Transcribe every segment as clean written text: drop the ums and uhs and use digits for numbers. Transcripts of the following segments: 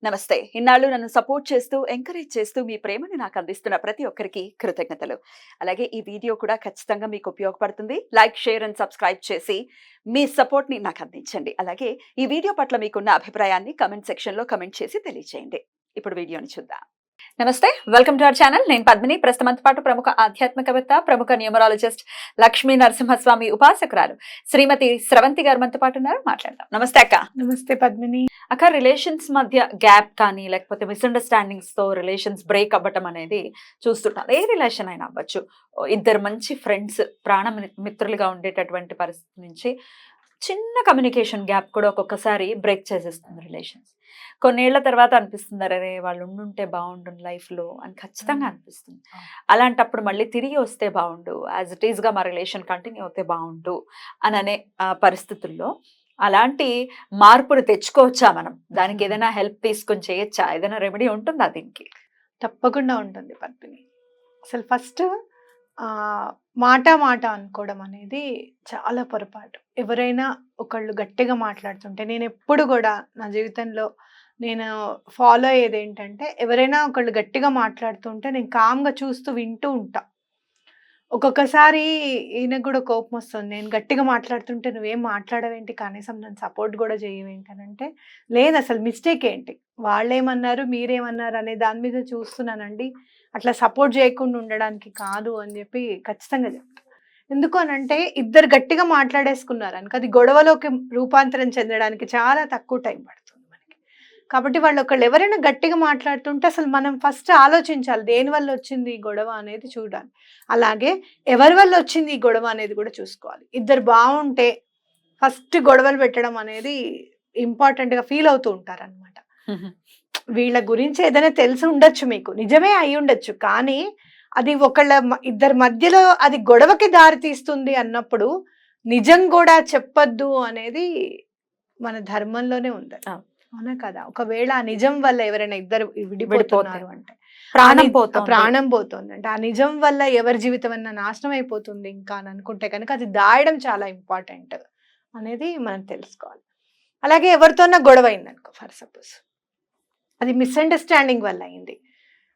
నమస్తే. ఇన్నాళ్ళు నన్ను సపోర్ట్ చేస్తూ, ఎంకరేజ్ చేస్తూ మీ ప్రేమని నాకు అందిస్తున్న ప్రతి ఒక్కరికి కృతజ్ఞతలు. అలాగే ఈ వీడియో కూడా ఖచ్చితంగా మీకు ఉపయోగపడుతుంది. లైక్, షేర్ అండ్ సబ్స్క్రైబ్ చేసి మీ సపోర్ట్‌ని నాకు అందించండి. అలాగే ఈ వీడియో పట్ల మీకున్న అభిప్రాయాన్ని కామెంట్ సెక్షన్‌లో కామెంట్ చేసి తెలియజేయండి. ఇప్పుడు వీడియోని చూద్దాం. నమస్తే, వెల్కమ్ టు అవర్ ఛానల్. నేను పద్మిని. ప్రస్తుతంతో పాటు ప్రముఖ ఆధ్యాత్మికవేత్త, ప్రముఖ న్యూమరాలజిస్ట్, లక్ష్మీ నరసింహస్వామి ఉపాసకురాలు శ్రీమతి స్రవంతి గారు మనతో పాటు ఉన్నారు. మాట్లాడదాం. నమస్తే అక్క. నమస్తే పద్మిని. అక్క, రిలేషన్స్ మధ్య గ్యాప్ కానీ లేకపోతే మిస్అండర్స్టాండింగ్స్ తో రిలేషన్స్ బ్రేక్ అవ్వటం అనేది చూస్తుంటాం. ఏ రిలేషన్ అయినా అవ్వచ్చు. ఇద్దరు మంచి ఫ్రెండ్స్, ప్రాణ మిత్రులుగా ఉండేటటువంటి పరిస్థితి నుంచి చిన్న కమ్యూనికేషన్ గ్యాప్ కూడా ఒక్కొక్కసారి బ్రేక్ చేసేస్తుంది రిలేషన్స్. కొన్నేళ్ల తర్వాత అనిపిస్తుంది, అరే వాళ్ళు ఉండుంటే బాగుండు లైఫ్లో అని ఖచ్చితంగా అనిపిస్తుంది. అలాంటప్పుడు మళ్ళీ తిరిగి వస్తే బాగుండు, యాజ్ ఇట్ ఈస్గా మా రిలేషన్ కంటిన్యూ అవుతే బాగుండు అని అనే పరిస్థితుల్లో అలాంటి మార్పులు తెచ్చుకోవచ్చా మనం? దానికి ఏదైనా హెల్ప్ తీసుకొని చేయొచ్చా? ఏదైనా రెమెడీ ఉంటుందా దీనికి? తప్పకుండా ఉంటుంది పద్మిని. అసలు ఫస్ట్ మాట అనుకోవడం అనేది చాలా పొరపాటు. ఎవరైనా ఒకళ్ళు గట్టిగా మాట్లాడుతుంటే, నేను ఎప్పుడు కూడా నా జీవితంలో నేను ఫాలో అయ్యేది ఏంటంటే, ఎవరైనా ఒకళ్ళు గట్టిగా మాట్లాడుతుంటే నేను కామ్గా చూస్తూ వింటూ ఉంటా. ఒక్కొక్కసారి ఈయనకు కూడా కోపం వస్తుంది. నేను గట్టిగా మాట్లాడుతుంటే నువ్వేం మాట్లాడవేంటి, కనీసం నన్ను సపోర్ట్ కూడా చేయవేంటి అని అంటే, లేదు అసలు మిస్టేక్ ఏంటి, వాళ్ళేమన్నారు మీరేమన్నారు అనే దాని మీద చూస్తున్నానండి, అట్లా సపోర్ట్ చేయకుండా ఉండడానికి కాదు అని చెప్పి ఖచ్చితంగా చెప్తాను. ఎందుకు అనంటే, ఇద్దరు గట్టిగా మాట్లాడేసుకున్నారు అనుకో, అది గొడవలోకి రూపాంతరం చెందడానికి చాలా తక్కువ టైం పడుతుంది మనకి. కాబట్టి వాళ్ళు ఒకళ్ళు ఎవరైనా గట్టిగా మాట్లాడుతుంటే అసలు మనం ఫస్ట్ ఆలోచించాలి, దేని వల్ల వచ్చింది ఈ గొడవ అనేది చూడాలి. అలాగే ఎవరి వల్ల వచ్చింది ఈ గొడవ అనేది కూడా చూసుకోవాలి. ఇద్దరు బాగుంటే ఫస్ట్ గొడవలు పెట్టడం అనేది ఇంపార్టెంట్గా ఫీల్ అవుతూ ఉంటారు అనమాట. వీళ్ళ గురించి ఏదైనా తెలిసి ఉండొచ్చు, మీకు నిజమే అయి ఉండొచ్చు, కానీ అది ఇద్దరి మధ్యలో అది గొడవకి దారి తీస్తుంది అన్నప్పుడు నిజం కూడా చెప్పొద్దు అనేది మన ధర్మంలోనే ఉంది. అవునా కదా? ఒకవేళ ఆ నిజం వల్ల ఎవరైనా ఇద్దరు విడిపోతున్నారు అంటే ప్రాణం పోతుంది అంటే, ఆ నిజం వల్ల ఎవరి జీవితం అన్న నాశనం అయిపోతుంది ఇంకా అని అనుకుంటే కనుక అది దాయడం చాలా ఇంపార్టెంట్ అనేది మనం తెలుసుకోవాలి. అలాగే ఎవరితోన్నా గొడవ అయింది అనుకో, ఫర్ సపోజ్ అది మిస్అండర్స్టాండింగ్ వల్ల అయింది,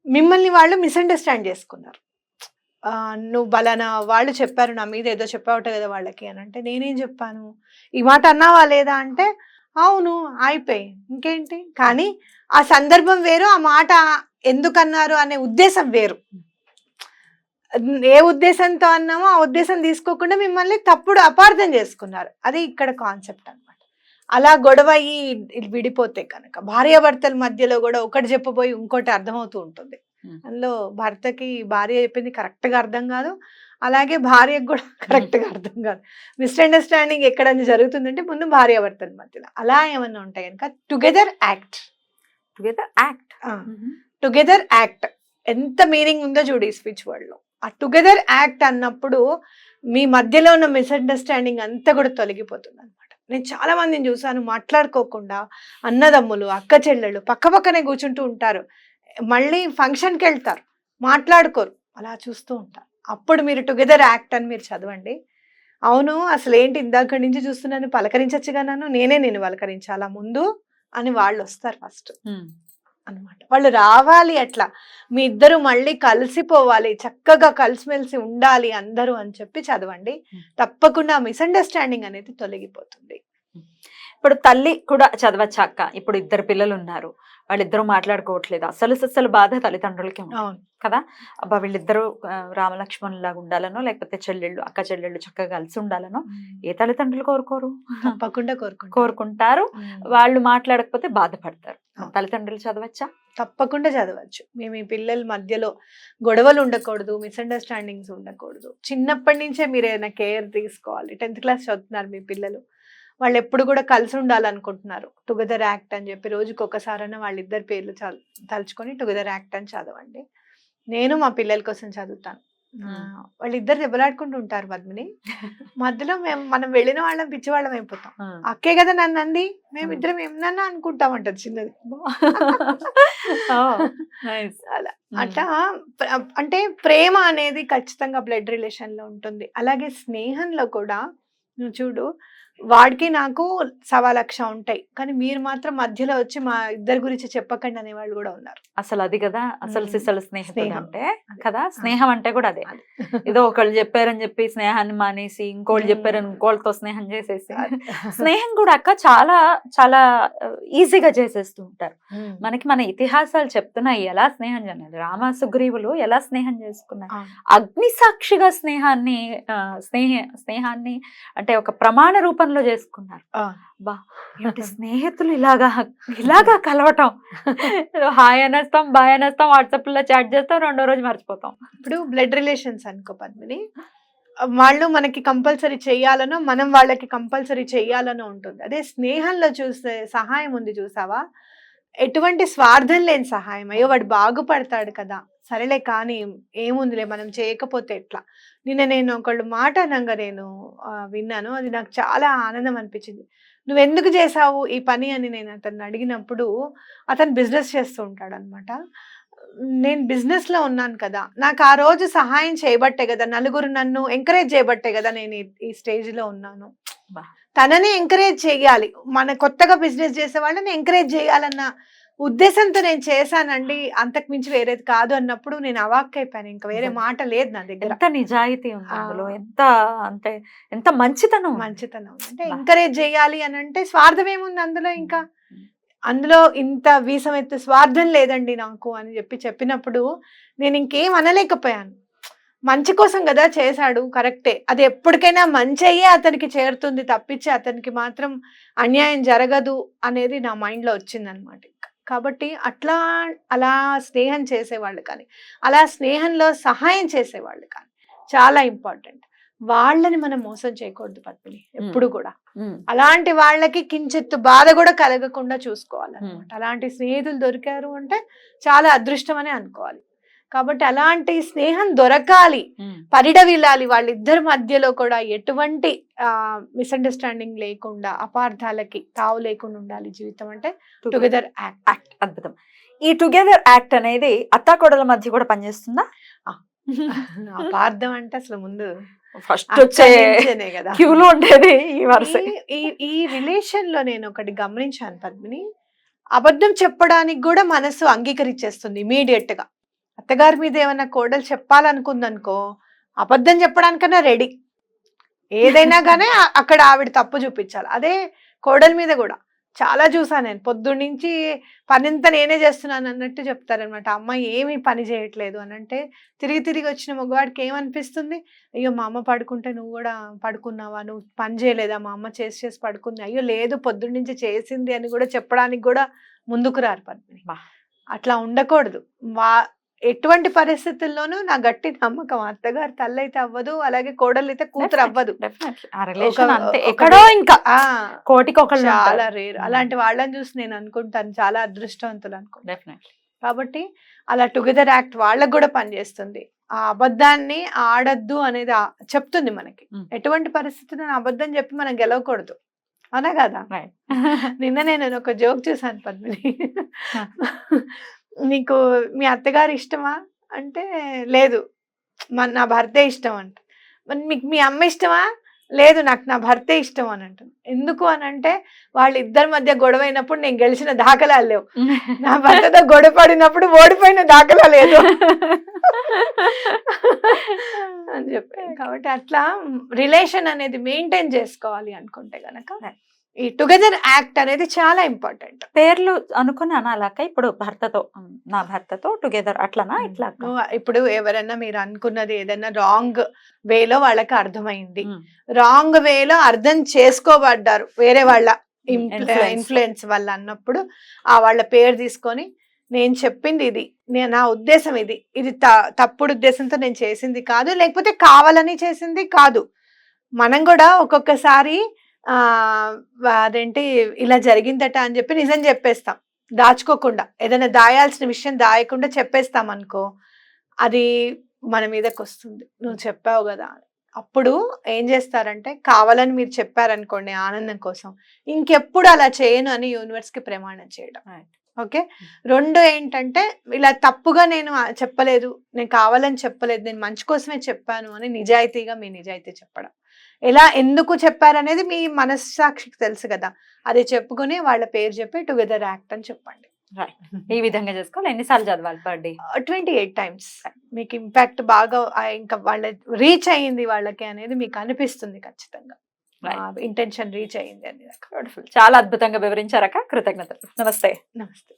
మిమ్మల్ని వాళ్ళు మిస్అండర్స్టాండ్ చేసుకున్నారు. నువ్వు బలానా వాళ్ళు చెప్పారు నా మీద, ఏదో చెప్పావట కదా వాళ్ళకి అని అంటే, నేనేం చెప్పాను, ఈ మాట అన్నావా లేదా అంటే, అవును అయిపోయి ఇంకేంటి. కానీ ఆ సందర్భం వేరు, ఆ మాట ఎందుకన్నారు అనే ఉద్దేశం వేరు. ఏ ఉద్దేశంతో అన్నామో ఆ ఉద్దేశం తీసుకోకుండా మిమ్మల్ని తప్పుడు అపార్థం చేసుకున్నారు. అది ఇక్కడ కాన్సెప్ట్ అనమాట. అలా గొడవ అయ్యి విడిపోతే కనుక భార్యాభర్తల మధ్యలో కూడా ఒకటి చెప్పబోయి ఇంకోటి అర్థమవుతూ ఉంటుంది. అందులో భర్తకి భార్య చెప్పింది కరెక్ట్గా అర్థం కాదు, అలాగే భార్యకు కూడా కరెక్ట్గా అర్థం కాదు. మిస్అండర్స్టాండింగ్ ఎక్కడైనా జరుగుతుందంటే ముందు భార్యాభర్తల మధ్యలో. అలా ఏమన్నా ఉంటాయి కనుక టుగెదర్ యాక్ట్. టుగెదర్ యాక్ట్ ఎంత మీనింగ్ ఉందో చూడు ఈ స్పీచ్ వర్డ్ లో. ఆ టుగెదర్ యాక్ట్ అన్నప్పుడు మీ మధ్యలో ఉన్న మిస్అండర్స్టాండింగ్ అంతా కూడా తొలగిపోతుంది అనమాట. నేను చాలా మందిని చూసాను, మాట్లాడుకోకుండా అన్నదమ్ములు అక్క చెల్లెళ్ళు పక్క పక్కనే కూర్చుంటూ ఉంటారు, మళ్ళీ ఫంక్షన్కి వెళ్తారు, మాట్లాడుకోరు, అలా చూస్తూ ఉంటారు. అప్పుడు మీరు టుగెదర్ యాక్ట్ అని మీరు చదవండి. అవును అసలు ఏంటి ఇందాక నుంచి చూస్తున్నాను, పలకరించచ్చుగా, నేనే నేను పలకరించాలా ముందు అని వాళ్ళు వస్తారు ఫస్ట్ అనమాట. వాళ్ళు రావాలి, అట్లా మీ ఇద్దరు మళ్ళీ కలిసిపోవాలి, చక్కగా కలిసిమెలిసి ఉండాలి అందరూ అని చెప్పి చదవండి. తప్పకుండా మిస్అండర్స్టాండింగ్ అనేది తొలగిపోతుంది. ఇప్పుడు తల్లి కూడా చదవచ్చా అక్క? ఇప్పుడు ఇద్దరు పిల్లలు ఉన్నారు, వాళ్ళిద్దరూ మాట్లాడుకోవట్లేదు, అసలు బాధ తల్లిదండ్రులకి కదా. అబ్బా వీళ్ళిద్దరూ రామలక్ష్మణులాగా ఉండాలనో, లేకపోతే అక్క చెల్లెళ్ళు చక్కగా కలిసి ఉండాలనో ఏ తల్లిదండ్రులు కోరుకోరు? తప్పకుండా కోరుకుంటారు. వాళ్ళు మాట్లాడకపోతే బాధపడతారు. తల్లిదండ్రులు చదవచ్చా? తప్పకుండా చదవచ్చు. మేము ఈ పిల్లల మధ్యలో గొడవలు ఉండకూడదు, మిస్అండర్స్టాండింగ్స్ ఉండకూడదు. చిన్నప్పటి నుంచే మీరు ఏదైనా కేర్ తీసుకోవాలి. 10th క్లాస్ చదువుతున్నారు మీ పిల్లలు, వాళ్ళు ఎప్పుడు కూడా కలిసి ఉండాలనుకుంటున్నారు, టుగెదర్ యాక్ట్ అని చెప్పి రోజుకి ఒకసారైనా వాళ్ళిద్దరి పేర్లు తలుచుకొని టుగెదర్ యాక్ట్ అని చదవండి. నేను మా పిల్లల కోసం చదువుతాను. వాళ్ళిద్దరు దెబ్బలాడుకుంటూ ఉంటారు పద్మిని, మధ్యలో మనం వెళ్ళిన వాళ్ళం పిచ్చివాళ్ళం అయిపోతాం. అక్కే కదా నన్ను అంది, మేమిద్దరం ఏమన్నా అనుకుంటామంటారు చిన్నది. అలా అట్లా అంటే ప్రేమ అనేది ఖచ్చితంగా బ్లడ్ రిలేషన్ లో ఉంటుంది. అలాగే స్నేహంలో కూడా నువ్వు చూడు, వాడికి నాకు 1,00,000 ఉంటాయి. కానీ మీరు మాత్రం మధ్యలో వచ్చి మా ఇద్దరి గురించి చెప్పకండి అనేవాళ్ళు కూడా ఉన్నారు. అసలు అది కదా అసలు సిసలు స్నేహితుడు స్నేహం. అంటే అదే. కదా, స్నేహం అంటే కూడా అదే. అది. ఏదో ఒకళ్ళు చెప్పారని చెప్పి స్నేహాన్ని మానేసి ఇంకోళ్ళు చెప్పారని ఇంకోళ్ళతో స్నేహం చేసేసి స్నేహం కూడా అక్క చాలా చాలా ఈజీగా చేసేస్తూ ఉంటారు. మనకి మన ఇతిహాసాలు చెప్తున్నాయి ఎలా స్నేహం చేయాలి. రామ సుగ్రీవులు ఎలా స్నేహం చేసుకున్నారు, అగ్ని సాక్షిగా స్నేహాన్ని అంటే ఒక ప్రమాణ రూపంలో చేసుకున్నారు. బా ఏంటి స్నేహితులు ఇలాగా కలవటం, హాయ్ అనేస్తాం బాయ్ అనేస్తాం వాట్సాప్ లో చాట్ చేస్తాం, రెండో రోజు మర్చిపోతాం. ఇప్పుడు బ్లడ్ రిలేషన్స్ అనుకో పద్మిని, వాళ్ళు మనకి కంపల్సరీ చెయ్యాలనో మనం వాళ్ళకి కంపల్సరీ చెయ్యాలనో ఉంటుంది. అదే స్నేహంలో చూస్తే సహాయం ఉంది చూసావా, ఎటువంటి స్వార్థం లేని సహాయం. అయ్యో వాడు బాగుపడతాడు కదా, సరేలే కానీ ఏముందిలే మనం చేయకపోతే ఎట్లా. నేను ఒకళ్ళు మాట అనగా నేను విన్నాను, అది నాకు చాలా ఆనందం అనిపించింది. నువ్వెందుకు చేసావు ఈ పని అని నేను అతన్ని అడిగినప్పుడు, అతను బిజినెస్ చేస్తూ ఉంటాడు అనమాట. నేను బిజినెస్ లో ఉన్నాను కదా, నాకు ఆ రోజు సహాయం చేయబట్టే కదా, నలుగురు నన్ను ఎంకరేజ్ చేయబట్టే కదా నేను ఈ స్టేజ్ లో ఉన్నాను. తనని ఎంకరేజ్ చేయాలి, మన కొత్తగా బిజినెస్ చేసే వాళ్ళని ఎంకరేజ్ చేయాలన్న ఉద్దేశంతో నేను చేశానండి, అంతకు మించి వేరేది కాదు అన్నప్పుడు నేను అవాక్కైపోయాను. ఇంకా వేరే మాట లేదు నా దగ్గర. ఎంత నిజాయితీ ఉంది అందులో, ఎంత అంటే ఎంత మంచితనం అంటే ఎంకరేజ్ చేయాలి అని అంటే స్వార్థం ఏముంది అందులో, ఇంకా అందులో ఇంత వీసమెత్తు స్వార్థం లేదండి నాకు అని చెప్పినప్పుడు నేను ఇంకేం అనలేకపోయాను. మంచి కోసం కదా చేశాడు, కరెక్టే, అది ఎప్పటికైనా మంచి అయ్యే అతనికి చేరుతుంది తప్పించి అతనికి మాత్రం అన్యాయం జరగదు అనేది నా మైండ్లో వచ్చిందనమాట. కాబట్టి అలా స్నేహం చేసేవాళ్ళు కానీ, అలా స్నేహంలో సహాయం చేసేవాళ్ళు కానీ చాలా ఇంపార్టెంట్. వాళ్ళని మనం మోసం చేయకూడదు పద్మిని ఎప్పుడు కూడా. అలాంటి వాళ్ళకి కించిత్తు బాధ కూడా కలగకుండా చూసుకోవాలన్నమాట. అలాంటి స్నేహితులు దొరికారు అంటే చాలా అదృష్టం అని అనుకోవాలి. కాబట్టి అలాంటి స్నేహం దొరకాలి, పరిడవిల్లాలి. వాళ్ళిద్దరి మధ్యలో కూడా ఎటువంటి మిస్అండర్స్టాండింగ్ లేకుండా, అపార్థాలకి తావు లేకుండా ఉండాలి జీవితం అంటే టుగెదర్ యాక్ట్. అద్భుతం. ఈ టుగెదర్ యాక్ట్ అనేది అత్తాకోడల మధ్య కూడా పనిచేస్తుందా? అపార్థం అంటే అసలు ముందు ఫస్ట్ కదా క్యూలో ఉండేది ఈ వరుస. ఈ రిలేషన్ లో నేను ఒకటి గమనించాను పద్మిని, అబద్ధం చెప్పడానికి కూడా మనసు అంగీకరించేస్తుంది ఇమీడియట్ గా. అత్తగారి మీద ఏమన్నా కోడలు చెప్పాలనుకుందనుకో, అబద్ధం చెప్పడానికన్నా రెడీ. ఏదైనా కానీ అక్కడ ఆవిడ తప్పు చూపించాలి. అదే కోడల మీద కూడా చాలా చూసాను నేను. పొద్దున్నుంచి పనింతా నేనే చేస్తున్నాను అన్నట్టు చెప్తారనమాట. అమ్మాయి ఏమీ పని చేయట్లేదు అని అంటే, తిరిగి వచ్చిన మగవాడికి ఏమనిపిస్తుంది, అయ్యో మా అమ్మ పడుకుంటే నువ్వు కూడా పడుకున్నావా, నువ్వు పని చేయలేదా, మా అమ్మ చేసి పడుకుంది, అయ్యో లేదు పొద్దున్నుంచి చేసింది అని కూడా చెప్పడానికి కూడా ముందుకు రారు పద్మిని. అట్లా ఉండకూడదు. ఎటువంటి పరిస్థితుల్లోనూ నా గట్టి నమ్మకం, అత్తగారు తల్లి అయితే అవ్వదు, అలాగే కోడలు అయితే కూతురు అవ్వదు. ఎక్కడో ఇంకా కోటికి ఒకళ్ళు చాలా రేర్. అలాంటి వాళ్ళని చూసి నేను అనుకుంటాను చాలా అదృష్టవంతులు అనుకుంటాను. కాబట్టి అలా టుగెదర్ యాక్ట్ వాళ్ళకు కూడా పనిచేస్తుంది. ఆ అబద్ధాన్ని ఆడద్దు అనేది చెప్తుంది మనకి. ఎటువంటి పరిస్థితుల్లో అబద్ధం చెప్పి మనం గెలవకూడదు, అవునా కదా. నిన్న నేను ఒక జోక్ చూసాను పద్మిని, నీకు మీ అత్తగారు ఇష్టమా అంటే లేదు నా భర్తే ఇష్టం అంట. మరి మీకు మీ అమ్మ ఇష్టమా, లేదు నాకు నా భర్తే ఇష్టం అని అంటాను. ఎందుకు అని అంటే వాళ్ళిద్దరి మధ్య గొడవ అయినప్పుడు నేను గెలిచిన దాఖలా లేవు, నా భర్తతో గొడవ పడినప్పుడు ఓడిపోయిన దాఖలా లేదు అని చెప్పాను. కాబట్టి అట్లా రిలేషన్ అనేది మెయింటైన్ చేసుకోవాలి అనుకుంటే గనక ఈ టుగెదర్ యాక్ట్ అనేది చాలా ఇంపార్టెంట్. పేర్లు అనుకుని అనాలక ఇప్పుడు భర్తతో, నా భర్తతో టుగెదర్ అట్లనా ఇట్లా. ఇప్పుడు ఎవరైనా మీరు అనుకున్నది ఏదైనా రాంగ్ వేలో వాళ్ళకి అర్థమైంది, రాంగ్ వేలో అర్థం చేసుకోబడ్డారు వేరే వాళ్ళ ఇన్ఫ్లుయెన్స్ వల్ల అన్నప్పుడు ఆ వాళ్ళ పేరు తీసుకొని, నేను చెప్పింది ఇది, నా ఉద్దేశం ఇది తప్పుడు ఉద్దేశంతో నేను చేసింది కాదు, లేకపోతే కావాలని చేసింది కాదు. మనం కూడా ఒక్కొక్కసారి అదేంటి ఇలా జరిగిందట అని చెప్పి నిజం చెప్పేస్తాం, దాచుకోకుండా. ఏదైనా దాయాల్సిన విషయం దాయకుండా చెప్పేస్తాం అనుకో, అది మన మీదకి వస్తుంది. నువ్వు చెప్పావు కదా, అప్పుడు ఏం చేస్తారంటే కావాలని మీరు చెప్పారనుకోండి ఆనందం కోసం, ఇంకెప్పుడు అలా చేయను అని యూనివర్స్ కి ప్రమాణం చేయడం. ఓకే. రెండు ఏంటంటే ఇలా తప్పుగా నేను చెప్పలేదు, నేను కావాలని చెప్పలేదు, నేను మంచి కోసమే చెప్పాను అని నిజాయితీగా మీ నిజాయితీ చెప్పడం. ఎలా ఎందుకు చెప్పారనేది మీ మనస్సాక్షికి తెలుసు కదా, అది చెప్పుకొని వాళ్ళ పేరు చెప్పి టుగెదర్ యాక్ట్ అని చెప్పండి. ఈ విధంగా చేసుకోవాలి. ఎన్నిసార్లు చదవాలి పర్ డే? 28 టైమ్స్. మీకు ఇంపాక్ట్ బాగా ఇంకా వాళ్ళ రీచ్ అయ్యింది వాళ్ళకి అనేది మీకు అనిపిస్తుంది ఖచ్చితంగా, ఇంటెన్షన్ రీచ్ అయ్యింది అని. చాలా అద్భుతంగా వివరించారక్క. కృతజ్ఞతలు. నమస్తే. నమస్తే.